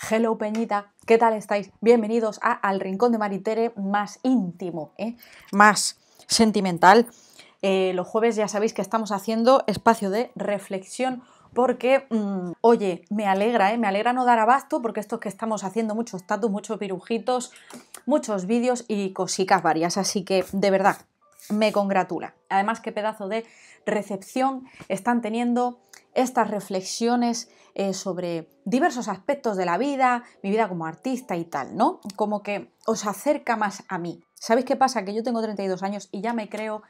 Hello Peñita, ¿qué tal estáis? Bienvenidos Al Rincón de Maritere, más íntimo, más sentimental. Los jueves ya sabéis que estamos haciendo espacio de reflexión porque, oye, me alegra no dar abasto porque esto es que estamos haciendo muchos tatus, muchos pirujitos, muchos vídeos y cositas varias, así que de verdad me congratula. Además, qué pedazo de recepción están teniendo estas reflexiones sobre diversos aspectos de la vida, mi vida como artista y tal, ¿no? Como que os acerca más a mí. ¿Sabéis qué pasa? Que yo tengo 32 años y ya me creo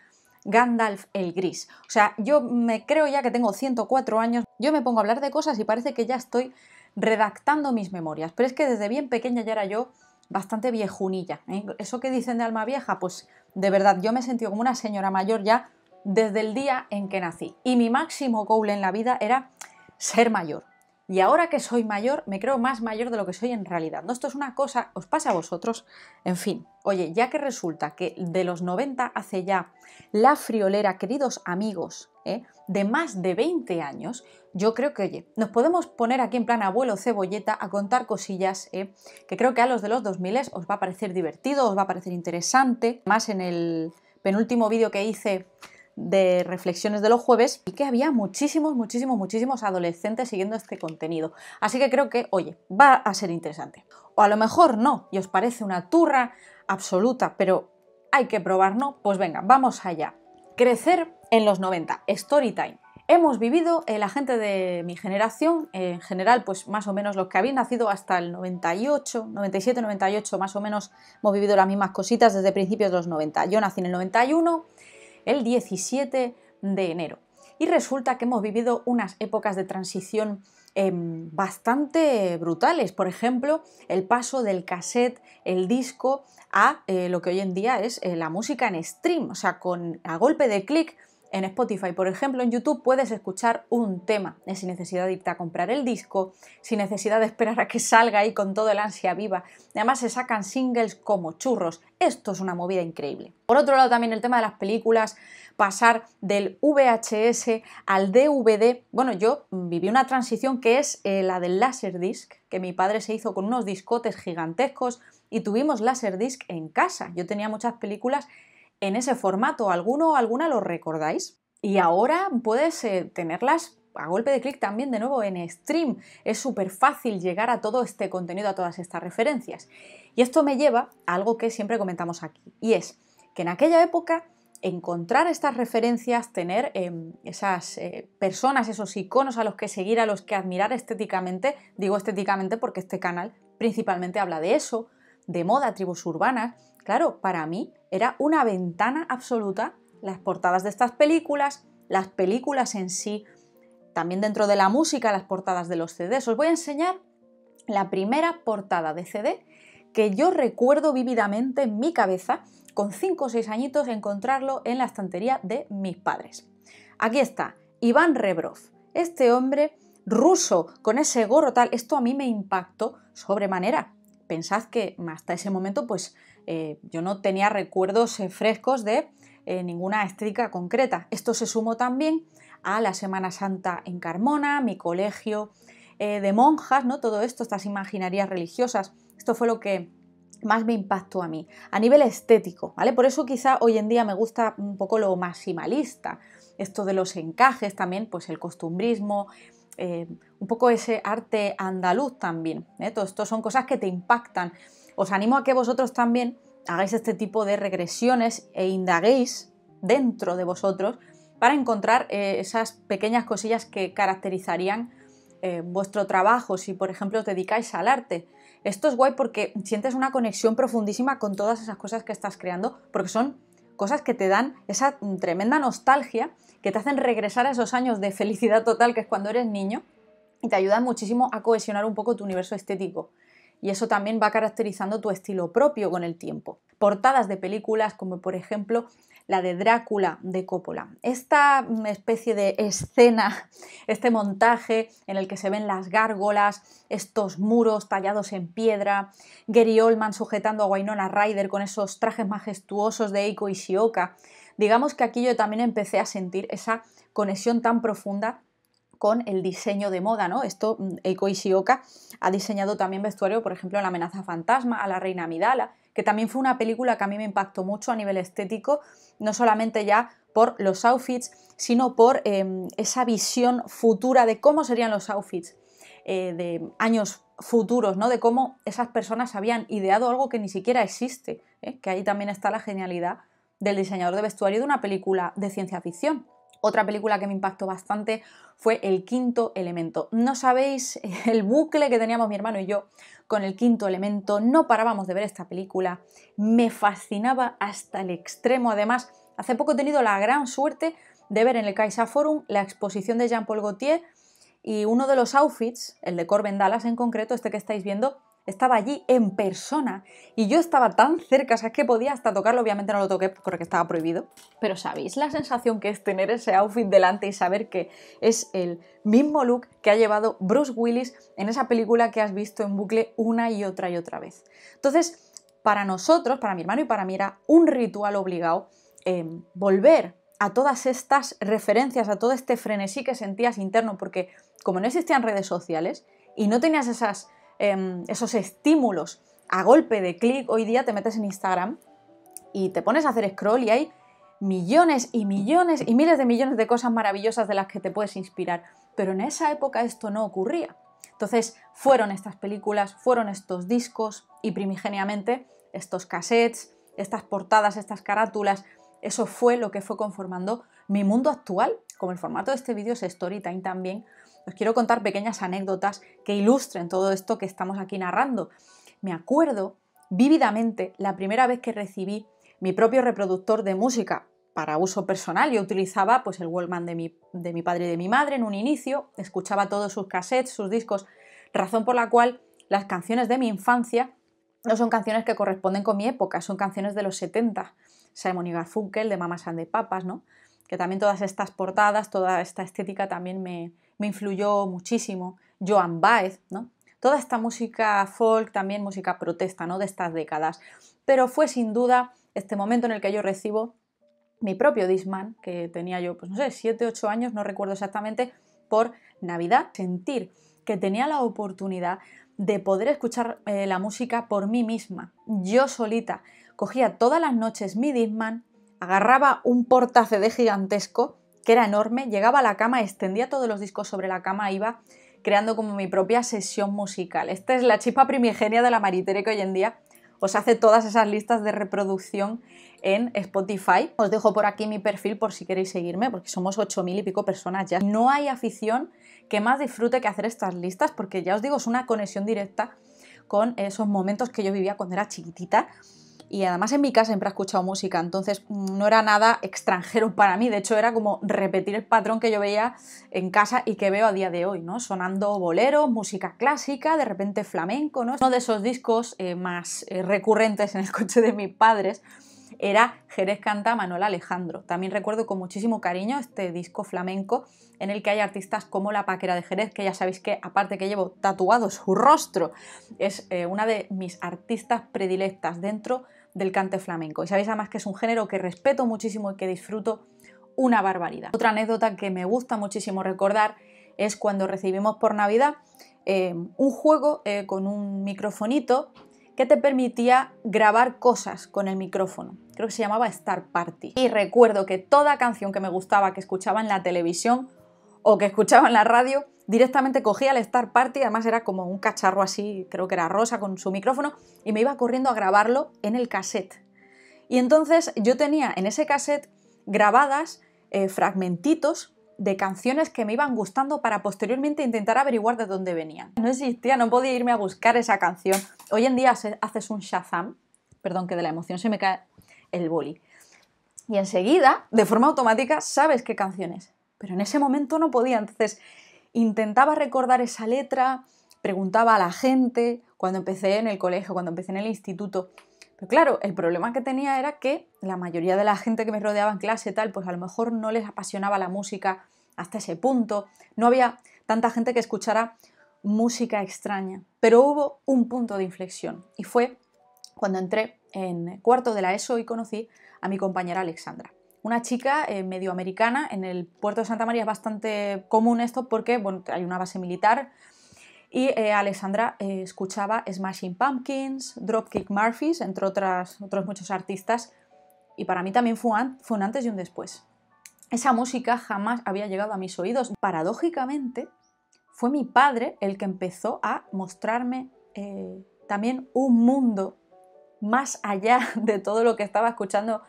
Gandalf el Gris. O sea, yo me creo ya que tengo 104 años, yo me pongo a hablar de cosas y parece que ya estoy redactando mis memorias. Pero es que desde bien pequeña ya era yo bastante viejunilla, ¿eh? Eso que dicen de alma vieja, pues de verdad, yo me he sentido como una señora mayor ya desde el día en que nací. Y mi máximo goal en la vida era ser mayor. Y ahora que soy mayor, me creo más mayor de lo que soy en realidad. ¿No? Esto es una cosa, ¿os pasa a vosotros? En fin, oye, ya que resulta que de los 90 hace ya la friolera, queridos amigos, de más de 20 años, yo creo que, oye, nos podemos poner aquí en plan abuelo cebolleta a contar cosillas, que creo que a los de los 2000 os va a parecer divertido, os va a parecer interesante. Más en el penúltimo vídeo que hice de reflexiones de los jueves y que había muchísimos adolescentes siguiendo este contenido. Así que creo que, oye, va a ser interesante. O a lo mejor no, y os parece una turra absoluta, pero hay que probar, ¿no? Pues venga, vamos allá. Crecer en los 90, Storytime. Hemos vivido, la gente de mi generación, en general, pues más o menos los que habéis nacido hasta el 98, 97, 98, más o menos hemos vivido las mismas cositas desde principios de los 90. Yo nací en el 91, el 17 de enero. Y resulta que hemos vivido unas épocas de transición bastante brutales. Por ejemplo, el paso del cassette, el disco, a lo que hoy en día es la música en stream. O sea, a golpe de clic en Spotify, por ejemplo, en YouTube puedes escuchar un tema sin necesidad de irte a comprar el disco, sin necesidad de esperar a que salga ahí con todo el ansia viva. Además se sacan singles como churros. Esto es una movida increíble. Por otro lado, también el tema de las películas, pasar del VHS al DVD. Bueno, yo viví una transición que es la del Laserdisc, que mi padre se hizo con unos discotes gigantescos y tuvimos Laserdisc en casa. Yo tenía muchas películas en ese formato. ¿Alguna lo recordáis? Y ahora puedes tenerlas a golpe de clic también de nuevo en stream. Es súper fácil llegar a todo este contenido, a todas estas referencias. Y esto me lleva a algo que siempre comentamos aquí, y es que en aquella época encontrar estas referencias, tener esas personas, esos iconos a los que seguir, a los que admirar estéticamente, digo estéticamente porque este canal principalmente habla de eso, de moda, tribus urbanas. Claro, para mí era una ventana absoluta las portadas de estas películas, las películas en sí, también dentro de la música, las portadas de los CDs. Os voy a enseñar la primera portada de CD que yo recuerdo vívidamente en mi cabeza, con 5 o 6 añitos, encontrarlo en la estantería de mis padres. Aquí está, Iván Rebrov, este hombre ruso con ese gorro tal. Esto a mí me impactó sobremanera. Pensad que hasta ese momento pues yo no tenía recuerdos frescos de ninguna estética concreta. Esto se sumó también a la Semana Santa en Carmona, mi colegio de monjas, ¿no? Todo esto, estas imaginarías religiosas, esto fue lo que más me impactó a mí, a nivel estético, ¿vale? Por eso quizá hoy en día me gusta un poco lo maximalista, esto de los encajes también, pues el costumbrismo, un poco ese arte andaluz también, Todo esto son cosas que te impactan. Os animo a que vosotros también hagáis este tipo de regresiones e indaguéis dentro de vosotros para encontrar esas pequeñas cosillas que caracterizarían vuestro trabajo, si por ejemplo os dedicáis al arte. Esto es guay porque sientes una conexión profundísima con todas esas cosas que estás creando, porque son cosas que te dan esa tremenda nostalgia, que te hacen regresar a esos años de felicidad total que es cuando eres niño, y te ayudan muchísimo a cohesionar un poco tu universo estético. Y eso también va caracterizando tu estilo propio con el tiempo. Portadas de películas como por ejemplo la de Drácula de Coppola. Esta especie de escena, este montaje en el que se ven las gárgolas, estos muros tallados en piedra, Gary Oldman sujetando a Winona Ryder con esos trajes majestuosos de Eiko Ishioka. Digamos que aquí yo también empecé a sentir esa conexión tan profunda con el diseño de moda, ¿no? Esto, Eiko Ishioka ha diseñado también vestuario, por ejemplo, en La amenaza fantasma, a la reina Amidala, que también fue una película que a mí me impactó mucho a nivel estético, no solamente ya por los outfits, sino por esa visión futura de cómo serían los outfits de años futuros, ¿no? De cómo esas personas habían ideado algo que ni siquiera existe, que ahí también está la genialidad del diseñador de vestuario de una película de ciencia ficción. Otra película que me impactó bastante fue El quinto elemento. No sabéis el bucle que teníamos mi hermano y yo con El quinto elemento, no parábamos de ver esta película, me fascinaba hasta el extremo. Además, hace poco he tenido la gran suerte de ver en el Caixa Forum la exposición de Jean-Paul Gaultier y uno de los outfits, el de Corbin Dallas en concreto, este que estáis viendo, estaba allí en persona y yo estaba tan cerca, o sea, es que podía hasta tocarlo, obviamente no lo toqué porque estaba prohibido, pero ¿sabéis la sensación que es tener ese outfit delante y saber que es el mismo look que ha llevado Bruce Willis en esa película que has visto en bucle una y otra vez? Entonces, para nosotros, para mi hermano y para mí era un ritual obligado volver a todas estas referencias, a todo este frenesí que sentías interno, porque como no existían redes sociales y no tenías esos estímulos a golpe de clic, hoy día te metes en Instagram y te pones a hacer scroll y hay millones y millones y miles de millones de cosas maravillosas de las que te puedes inspirar, pero en esa época esto no ocurría. Entonces fueron estas películas, fueron estos discos y primigeniamente estos cassettes, estas portadas, estas carátulas, eso fue lo que fue conformando mi mundo actual. Como el formato de este vídeo es Storytime también, os quiero contar pequeñas anécdotas que ilustren todo esto que estamos aquí narrando. Me acuerdo vívidamente la primera vez que recibí mi propio reproductor de música para uso personal. Yo utilizaba pues, el Walkman de mi padre y de mi madre en un inicio, escuchaba todos sus cassettes, sus discos, razón por la cual las canciones de mi infancia no son canciones que corresponden con mi época, son canciones de los 70, Simon y Garfunkel, de Mamas and the Papas, ¿no? Que también todas estas portadas, toda esta estética también me influyó muchísimo. Joan Baez, ¿no? Toda esta música folk, también música protesta, ¿no? De estas décadas. Pero fue sin duda este momento en el que yo recibo mi propio Discman, que tenía yo, pues no sé, 7, 8 años, no recuerdo exactamente, por Navidad. Sentir que tenía la oportunidad de poder escuchar la música por mí misma, yo solita. Cogía todas las noches mi Discman, agarraba un porta CD gigantesco, que era enorme, llegaba a la cama, extendía todos los discos sobre la cama, iba creando como mi propia sesión musical. Esta es la chispa primigenia de la Maritere que hoy en día os hace todas esas listas de reproducción en Spotify. Os dejo por aquí mi perfil por si queréis seguirme, porque somos 8.000 y pico personas ya. No hay afición que más disfrute que hacer estas listas, porque ya os digo, es una conexión directa con esos momentos que yo vivía cuando era chiquitita. Y además en mi casa siempre he escuchado música, entonces no era nada extranjero para mí, de hecho era como repetir el patrón que yo veía en casa y que veo a día de hoy, ¿no? Sonando boleros, música clásica, de repente flamenco, ¿no? Uno de esos discos más recurrentes en el coche de mis padres era Jerez canta Manuel Alejandro. También recuerdo con muchísimo cariño este disco flamenco en el que hay artistas como La Paquera de Jerez, que ya sabéis que, aparte que llevo tatuado su rostro, es una de mis artistas predilectas dentro del cante flamenco. Y sabéis además que es un género que respeto muchísimo y que disfruto una barbaridad. Otra anécdota que me gusta muchísimo recordar es cuando recibimos por Navidad un juego con un microfonito que te permitía grabar cosas con el micrófono. Creo que se llamaba Star Party. Y recuerdo que toda canción que me gustaba, que escuchaba en la televisión o que escuchaba en la radio, directamente cogía el Star Party, además era como un cacharro así, creo que era rosa, con su micrófono, y me iba corriendo a grabarlo en el cassette. Y entonces yo tenía en ese cassette grabadas fragmentitos de canciones que me iban gustando para posteriormente intentar averiguar de dónde venían. No existía, no podía irme a buscar esa canción. Hoy en día haces un Shazam, perdón que de la emoción se me cae el boli, y enseguida, de forma automática, sabes qué canción es. Pero en ese momento no podía, entonces intentaba recordar esa letra, preguntaba a la gente, cuando empecé en el colegio, cuando empecé en el instituto. Pero claro, el problema que tenía era que la mayoría de la gente que me rodeaba en clase tal, pues a lo mejor no les apasionaba la música hasta ese punto, no había tanta gente que escuchara música extraña. Pero hubo un punto de inflexión y fue cuando entré en cuarto de la ESO y conocí a mi compañera Alexandra. una chica medio americana. En el puerto de Santa María es bastante común esto porque bueno, hay una base militar. Y Alessandra escuchaba Smashing Pumpkins, Dropkick Murphys, entre otros muchos artistas. Y para mí también fue un antes y un después. Esa música jamás había llegado a mis oídos. Paradójicamente, fue mi padre el que empezó a mostrarme también un mundo más allá de todo lo que estaba escuchando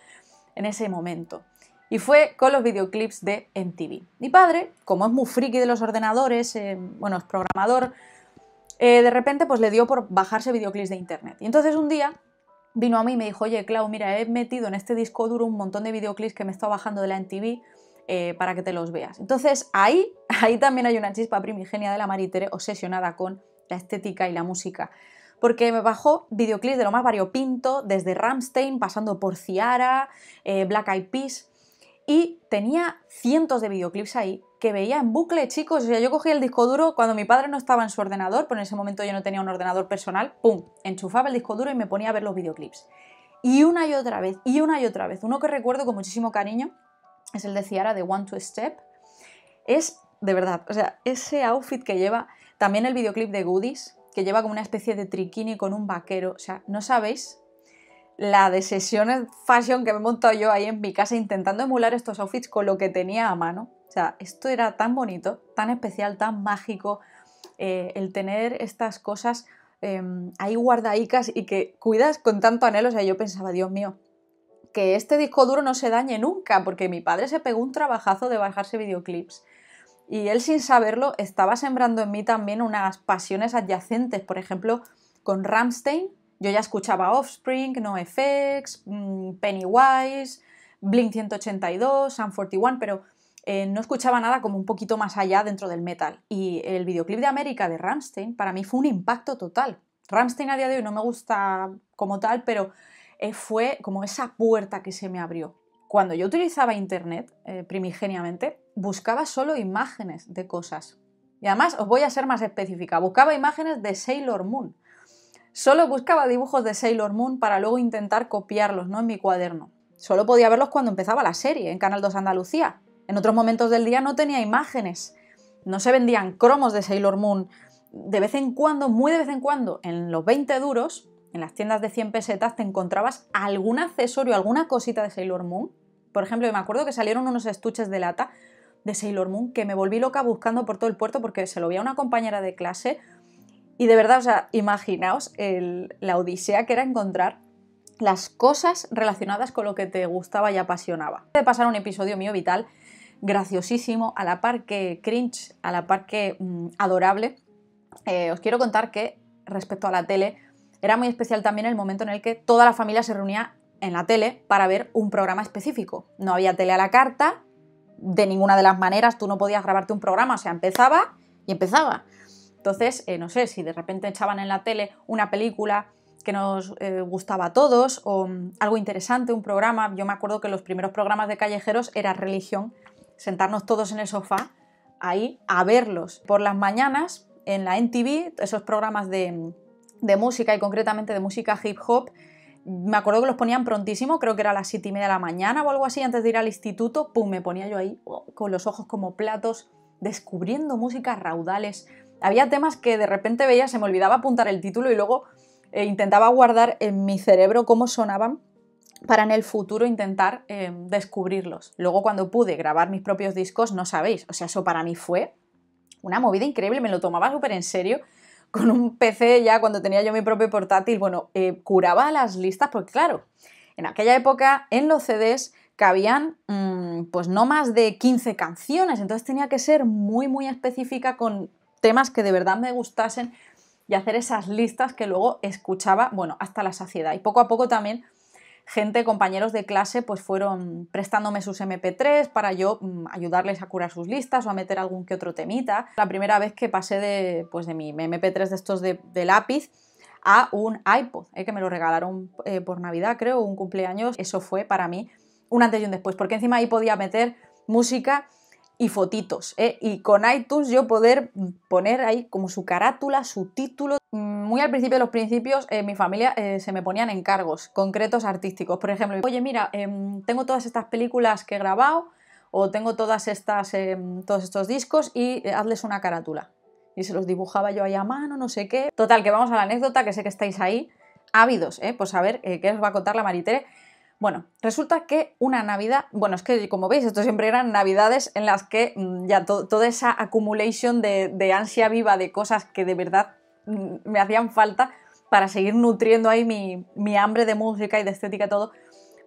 en ese momento. Y fue con los videoclips de MTV. Mi padre, como es muy friki de los ordenadores, bueno, es programador, de repente pues le dio por bajarse videoclips de internet. Y entonces un día vino a mí y me dijo, oye, Clau, mira, he metido en este disco duro un montón de videoclips que me he estado bajando de la MTV para que te los veas. Entonces ahí también hay una chispa primigenia de la Maritere obsesionada con la estética y la música. Porque me bajó videoclips de lo más variopinto, desde Rammstein, pasando por Ciara, Black Eyed Peas, y tenía cientos de videoclips ahí que veía en bucle, chicos. O sea, yo cogía el disco duro cuando mi padre no estaba en su ordenador, pero en ese momento yo no tenía un ordenador personal, ¡pum!, enchufaba el disco duro y me ponía a ver los videoclips. Y una y otra vez, y una y otra vez. Uno que recuerdo con muchísimo cariño es el de Ciara, de One Two Step. Es, de verdad, o sea, ese outfit que lleva, también el videoclip de Goodies, que lleva como una especie de triquini con un vaquero. O sea, no sabéis la de sesiones fashion que me he montado yo ahí en mi casa intentando emular estos outfits con lo que tenía a mano. O sea, esto era tan bonito, tan especial, tan mágico, el tener estas cosas ahí guardadicas y que cuidas con tanto anhelo. O sea, yo pensaba, Dios mío, que este disco duro no se dañe nunca, porque mi padre se pegó un trabajazo de bajarse videoclips. Y él, sin saberlo, estaba sembrando en mí también unas pasiones adyacentes. Por ejemplo, con Rammstein, yo ya escuchaba Offspring, NoFX, Pennywise, Blink-182, Sum 41, pero no escuchaba nada como un poquito más allá dentro del metal. Y el videoclip de América de Rammstein para mí fue un impacto total. Rammstein a día de hoy no me gusta como tal, pero fue como esa puerta que se me abrió. Cuando yo utilizaba internet primigeniamente, buscaba solo imágenes de cosas. Y además os voy a ser más específica, buscaba imágenes de Sailor Moon. Solo buscaba dibujos de Sailor Moon para luego intentar copiarlos, ¿no?, en mi cuaderno. Solo podía verlos cuando empezaba la serie, en Canal 2 Andalucía. En otros momentos del día no tenía imágenes. No se vendían cromos de Sailor Moon. De vez en cuando, muy de vez en cuando, en los 20 duros, en las tiendas de 100 pesetas, te encontrabas algún accesorio, alguna cosita de Sailor Moon. Por ejemplo, me acuerdo que salieron unos estuches de lata de Sailor Moon que me volví loca buscando por todo el puerto porque se lo vi a una compañera de clase y de verdad, o sea, imaginaos la odisea que era encontrar las cosas relacionadas con lo que te gustaba y apasionaba. De pasar un episodio mío vital, graciosísimo, a la par que cringe, a la par que adorable. Os quiero contar que respecto a la tele, era muy especial también el momento en el que toda la familia se reunía en la tele para ver un programa específico. No había tele a la carta, de ninguna de las maneras, tú no podías grabarte un programa, o sea, empezaba y empezaba. Entonces, no sé, si de repente echaban en la tele una película que nos gustaba a todos o algo interesante, un programa. Yo me acuerdo que los primeros programas de callejeros era religión, sentarnos todos en el sofá ahí a verlos. Por las mañanas en la MTV, esos programas de música y concretamente de música hip hop, me acuerdo que los ponían prontísimo, creo que era a las 7:30 de la mañana o algo así, antes de ir al instituto, pum, me ponía yo ahí con los ojos como platos, descubriendo músicas raudales. Había temas que de repente veía, se me olvidaba apuntar el título y luego intentaba guardar en mi cerebro cómo sonaban para en el futuro intentar descubrirlos. Luego cuando pude grabar mis propios discos, no sabéis, o sea, eso para mí fue una movida increíble, me lo tomaba súper en serio, con un PC ya cuando tenía yo mi propio portátil, bueno, curaba las listas, porque claro, en aquella época en los CDs cabían pues no más de 15 canciones, entonces tenía que ser muy muy específica con temas que de verdad me gustasen y hacer esas listas que luego escuchaba, bueno, hasta la saciedad. Y poco a poco también gente, compañeros de clase, pues fueron prestándome sus MP3 para yo ayudarles a curar sus listas o a meter algún que otro temita. La primera vez que pasé de mi MP3 de estos de lápiz a un iPod, que me lo regalaron por Navidad, creo, o un cumpleaños. Eso fue para mí un antes y un después, porque encima ahí podía meter música y fotitos, y con iTunes yo poder poner ahí como su carátula, su título. Muy al principio de los principios, mi familia se me ponían encargos concretos artísticos. Por ejemplo, oye, mira, tengo todas estas películas que he grabado o tengo todos estos discos y hazles una carátula. Y se los dibujaba yo ahí a mano, no sé qué. Total, que vamos a la anécdota, que sé que estáis ahí ávidos, pues a ver qué os va a contar la Maritere. Bueno, resulta que una Navidad, bueno, es que como veis, esto siempre eran Navidades en las que ya toda esa accumulation de ansia viva de cosas que de verdad me hacían falta para seguir nutriendo ahí mi hambre de música y de estética y todo,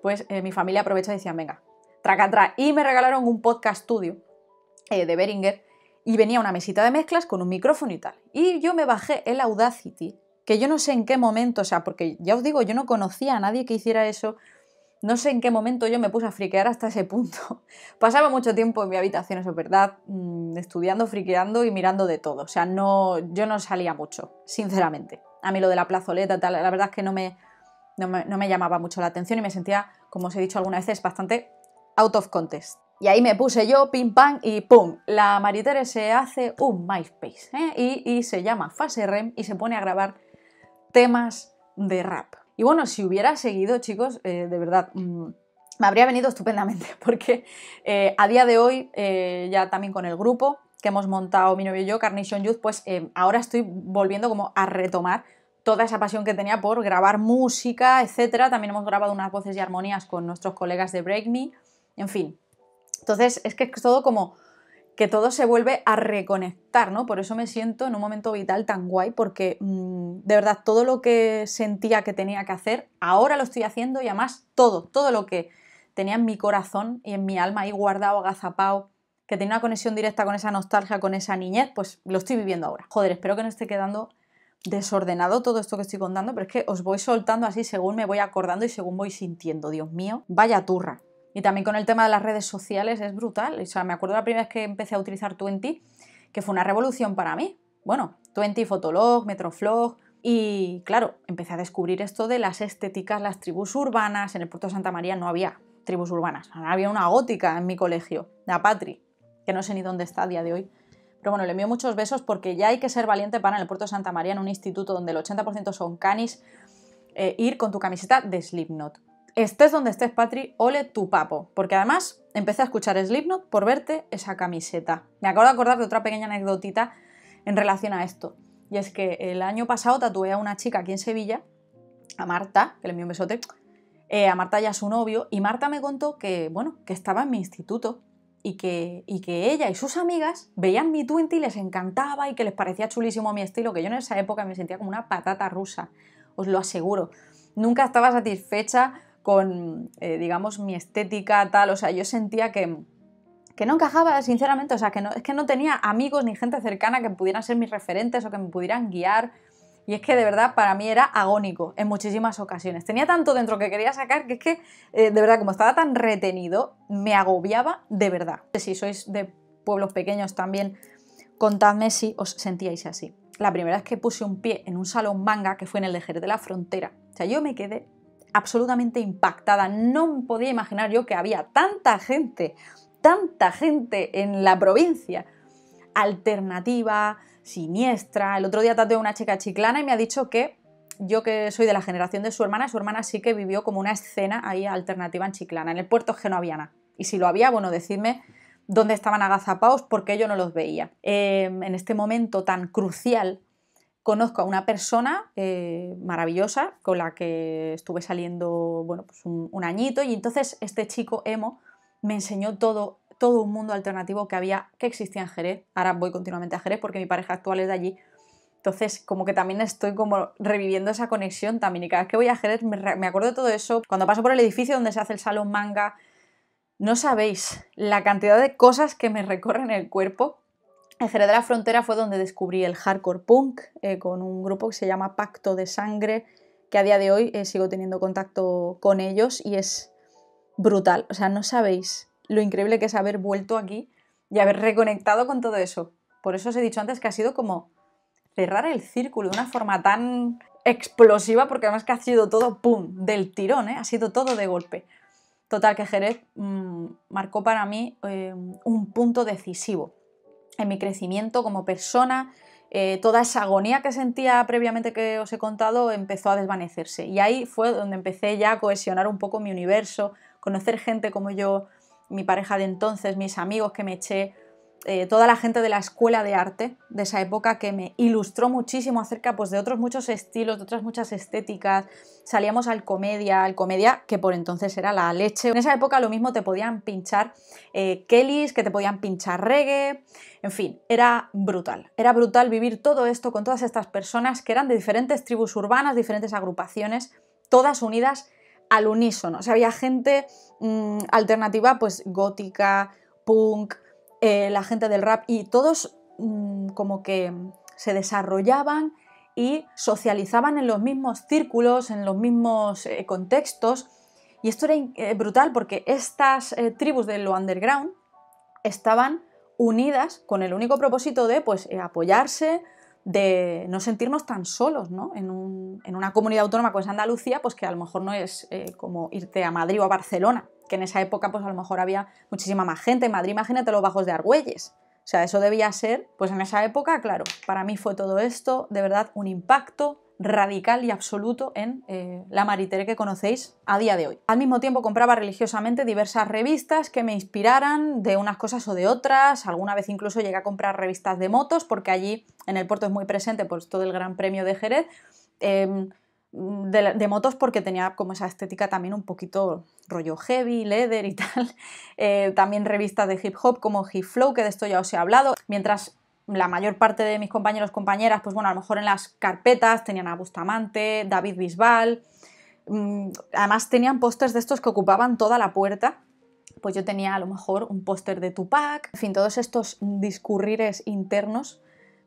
pues mi familia aprovechó y decían, venga, traca, y me regalaron un podcast studio de Behringer y venía una mesita de mezclas con un micrófono y tal. Y yo me bajé el Audacity, que yo no sé en qué momento, o sea, porque ya os digo, yo no conocía a nadie que hiciera eso. No sé en qué momento yo me puse a friquear hasta ese punto. Pasaba mucho tiempo en mi habitación, eso es verdad, estudiando, friqueando y mirando de todo. O sea, yo no salía mucho, sinceramente. A mí lo de la plazoleta, tal, la verdad es que no me llamaba mucho la atención y me sentía, como os he dicho algunas veces, bastante out of context. Y ahí me puse yo, pim pam, y pum, la Maritere se hace un MySpace, y se llama Fase REM y se pone a grabar temas de rap. Y bueno, si hubiera seguido, chicos, de verdad, me habría venido estupendamente, porque a día de hoy, ya también con el grupo que hemos montado mi novio y yo, Carnation Youth, pues ahora estoy volviendo como a retomar toda esa pasión que tenía por grabar música, etcétera. También hemos grabado unas voces y armonías con nuestros colegas de Break Me, en fin. Entonces, es que es todo como que todo se vuelve a reconectar, ¿no? Por eso me siento en un momento vital tan guay, porque de verdad todo lo que sentía que tenía que hacer, ahora lo estoy haciendo y además todo lo que tenía en mi corazón y en mi alma ahí guardado, agazapado, que tenía una conexión directa con esa nostalgia, con esa niñez, pues lo estoy viviendo ahora. Joder, espero que no esté quedando desordenado todo esto que estoy contando, pero es que os voy soltando así según me voy acordando y según voy sintiendo. Dios mío, vaya turra. Y también con el tema de las redes sociales es brutal. O sea, me acuerdo la primera vez que empecé a utilizar Twenty, que fue una revolución para mí. Bueno, Twenty, Fotolog, Metroflog. Y claro, empecé a descubrir esto de las estéticas, las tribus urbanas. En el puerto de Santa María no había tribus urbanas. Había una gótica en mi colegio, la Patri, que no sé ni dónde está a día de hoy. Pero bueno, le envío muchos besos porque ya hay que ser valiente para en el puerto de Santa María, en un instituto donde el 80% son canis, ir con tu camiseta de Slipknot. Estés donde estés, Patri, ole tu papo. Porque además empecé a escuchar Slipknot por verte esa camiseta. Me acabo de acordar de otra pequeña anecdotita en relación a esto. Y es que el año pasado tatué a una chica aquí en Sevilla, a Marta, que le envío un besote, a Marta y a su novio, y Marta me contó que, bueno, que estaba en mi instituto y que ella y sus amigas veían mi Twenty y les encantaba y que les parecía chulísimo mi estilo, que yo en esa época me sentía como una patata rusa, os lo aseguro. Nunca estaba satisfecha con, digamos, mi estética, tal, o sea, yo sentía que no encajaba, sinceramente, o sea, es que no tenía amigos ni gente cercana que pudieran ser mis referentes o que me pudieran guiar, y es que de verdad para mí era agónico en muchísimas ocasiones. Tenía tanto dentro que quería sacar que es que, de verdad, como estaba tan retenido, me agobiaba de verdad. Si sois de pueblos pequeños también, contadme si os sentíais así. La primera vez que puse un pie en un salón manga, que fue en el de Jerez de la Frontera, o sea, yo me quedé absolutamente impactada. No podía imaginar yo que había tanta gente en la provincia, alternativa, siniestra. El otro día tatué a una chica chiclana y me ha dicho que yo, que soy de la generación de su hermana sí que vivió como una escena ahí alternativa en Chiclana. En el puerto es que no había nada. Y si lo había, bueno, decidme dónde estaban agazapados porque yo no los veía. En este momento tan crucial conozco a una persona maravillosa con la que estuve saliendo, bueno, pues un añito, y entonces este chico emo me enseñó todo un mundo alternativo que existía en Jerez. Ahora voy continuamente a Jerez porque mi pareja actual es de allí. Entonces, como que también estoy como reviviendo esa conexión también. Y cada vez que voy a Jerez me acuerdo de todo eso. Cuando paso por el edificio donde se hace el salón manga, no sabéis la cantidad de cosas que me recorren el cuerpo. En Jerez de la Frontera fue donde descubrí el hardcore punk, con un grupo que se llama Pacto de Sangre, que a día de hoy sigo teniendo contacto con ellos y es brutal. O sea, no sabéis lo increíble que es haber vuelto aquí y haber reconectado con todo eso. Por eso os he dicho antes que ha sido como cerrar el círculo de una forma tan explosiva, porque además que ha sido todo pum, del tirón, ha sido todo de golpe. Total, que Jerez marcó para mí un punto decisivo en mi crecimiento como persona. Toda esa agonía que sentía previamente que os he contado empezó a desvanecerse. Y ahí fue donde empecé ya a cohesionar un poco mi universo, conocer gente como yo, mi pareja de entonces, mis amigos que me eché, toda la gente de la escuela de arte de esa época que me ilustró muchísimo acerca pues, de otros muchos estilos, de otras muchas estéticas. Salíamos al comedia que por entonces era la leche. En esa época lo mismo te podían pinchar Kellys, que te podían pinchar reggae, en fin, era brutal vivir todo esto con todas estas personas que eran de diferentes tribus urbanas, diferentes agrupaciones, todas unidas al unísono. O sea, había gente alternativa, pues gótica, punk, la gente del rap, y todos como que se desarrollaban y socializaban en los mismos círculos, en los mismos contextos, y esto era brutal porque estas tribus de lo underground estaban unidas con el único propósito de pues, apoyarse, de no sentirnos tan solos, ¿no? En una comunidad autónoma como es Andalucía, pues que a lo mejor no es como irte a Madrid o a Barcelona, que en esa época pues a lo mejor había muchísima más gente. En Madrid, imagínate los bajos de Argüelles. O sea, eso debía ser, pues en esa época, claro, para mí fue todo esto, de verdad, un impacto radical y absoluto en la Mari Tere que conocéis a día de hoy. Al mismo tiempo compraba religiosamente diversas revistas que me inspiraran de unas cosas o de otras. Alguna vez incluso llegué a comprar revistas de motos, porque allí en el puerto es muy presente pues, todo el Gran Premio de Jerez. De motos, porque tenía como esa estética también un poquito rollo heavy, leather y tal. También revistas de hip hop como Hip Flow, que de esto ya os he hablado. Mientras la mayor parte de mis compañeros, compañeras, pues bueno, a lo mejor en las carpetas tenían a Bustamante, David Bisbal. Además tenían pósters de estos que ocupaban toda la puerta. Pues yo tenía a lo mejor un póster de Tupac. En fin, todos estos discurrires internos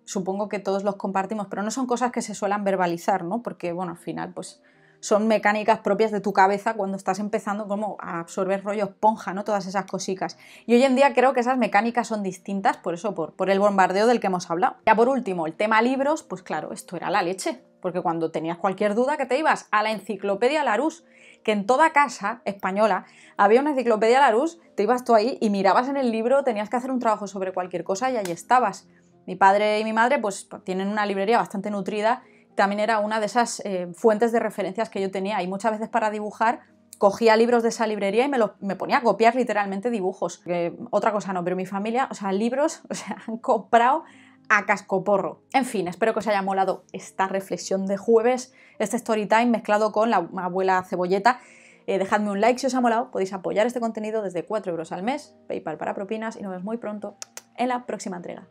supongo que todos los compartimos, pero no son cosas que se suelan verbalizar, ¿no? Porque, bueno, al final, pues son mecánicas propias de tu cabeza cuando estás empezando como a absorber rollo esponja, ¿no? Todas esas cositas. Y hoy en día creo que esas mecánicas son distintas, por eso, por el bombardeo del que hemos hablado. Ya por último, el tema libros, pues claro, esto era la leche, porque cuando tenías cualquier duda que te ibas a la enciclopedia Larousse, que en toda casa española había una enciclopedia Larousse, te ibas tú ahí y mirabas en el libro, tenías que hacer un trabajo sobre cualquier cosa y ahí estabas. Mi padre y mi madre pues tienen una librería bastante nutrida, también era una de esas fuentes de referencias que yo tenía, y muchas veces para dibujar cogía libros de esa librería y me ponía a copiar literalmente dibujos. Otra cosa no, pero mi familia, o sea, libros, o sea, han comprado a cascoporro. En fin, espero que os haya molado esta reflexión de jueves, este story time mezclado con la abuela cebolleta. Dejadme un like si os ha molado, podéis apoyar este contenido desde 4 € al mes, PayPal para propinas, y nos vemos muy pronto en la próxima entrega.